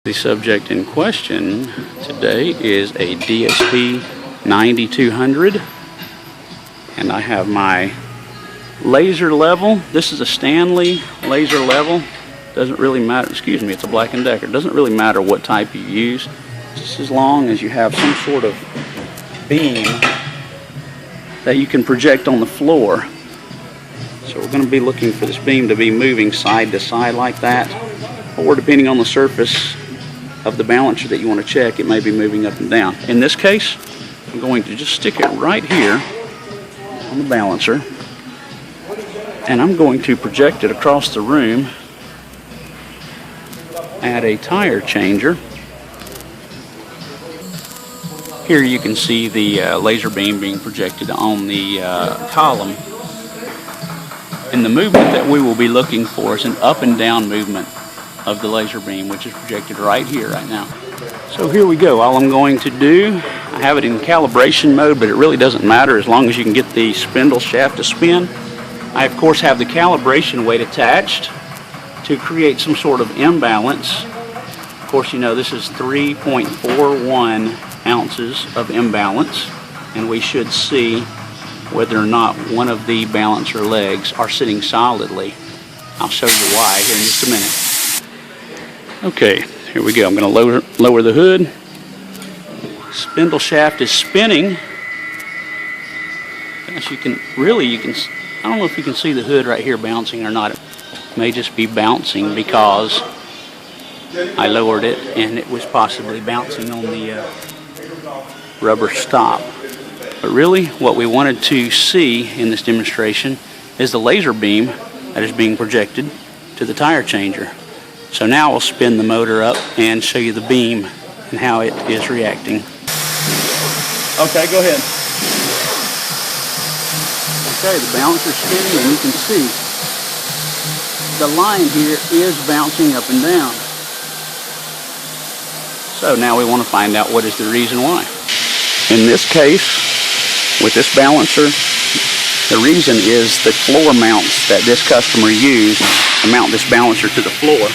The subject in question today is a DSP 9200, and I have my laser level. This is a Stanley laser level. Doesn't really matter, excuse me, it's a Black & Decker. Doesn't really matter what type you use, just as long as you have some sort of beam that you can project on the floor. So we're going to be looking for this beam to be moving side to side like that, or depending on the surface of the balancer that you want to check, it may be moving up and down. In this case, I'm going to just stick it right here on the balancer, and I'm going to project it across the room at a tire changer. Here you can see the laser beam being projected on the column. And the movement that we will be looking for is an up and down movement of the laser beam, which is projected right here, right now. So here we go. All I'm going to do, I have it in calibration mode, but it really doesn't matter as long as you can get the spindle shaft to spin. I, of course, have the calibration weight attached to create some sort of imbalance. Of course, you know this is 3.41 ounces of imbalance, and we should see whether or not one of the balancer legs are sitting solidly. I'll show you why here in just a minute. Okay, here we go. I'm going to lower the hood. Spindle shaft is spinning. Gosh, I don't know if you can see the hood right here bouncing or not. It may just be bouncing because I lowered it and it was possibly bouncing on the rubber stop. But really, what we wanted to see in this demonstration is the laser beam that is being projected to the tire changer. So now we'll spin the motor up and show you the beam and how it is reacting. Okay, go ahead. Okay, the balancer's spinning, and you can see the line here is bouncing up and down. So now we want to find out what is the reason why. In this case, with this balancer, the reason is the floor mounts that this customer used to mount this balancer to the floor.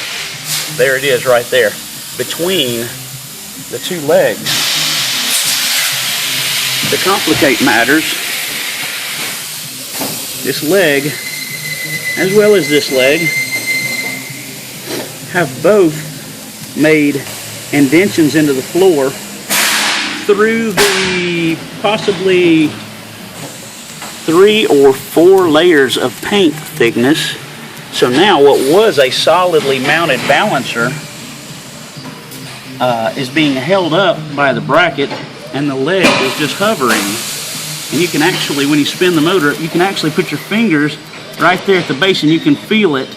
There it is right there, between the two legs. To complicate matters, this leg, as well as this leg, have both made indentions into the floor through the possibly 3 or 4 layers of paint thickness. So now what was a solidly mounted balancer is being held up by the bracket, and the leg is just hovering. And you can actually, when you spin the motor, you can actually put your fingers right there at the base and you can feel it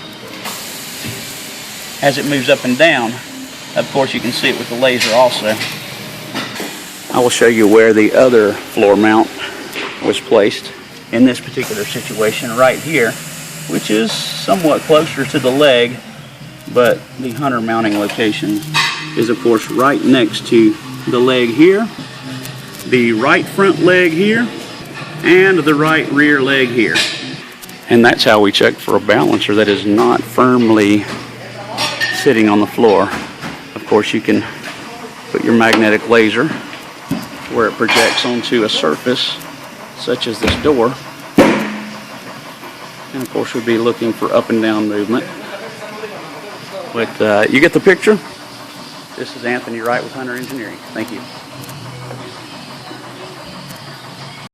as it moves up and down. Of course, you can see it with the laser also. I will show you where the other floor mount was placed in this particular situation right here, which is somewhat closer to the leg, but the hunter mounting location is of course right next to the leg here, the right front leg here, and the right rear leg here. And that's how we check for a balancer that is not firmly sitting on the floor. Of course, you can put your magnetic laser where it projects onto a surface such as this door. And of course, we'll be looking for up and down movement. But you get the picture. This is Anthony Wright with Hunter Engineering. Thank you.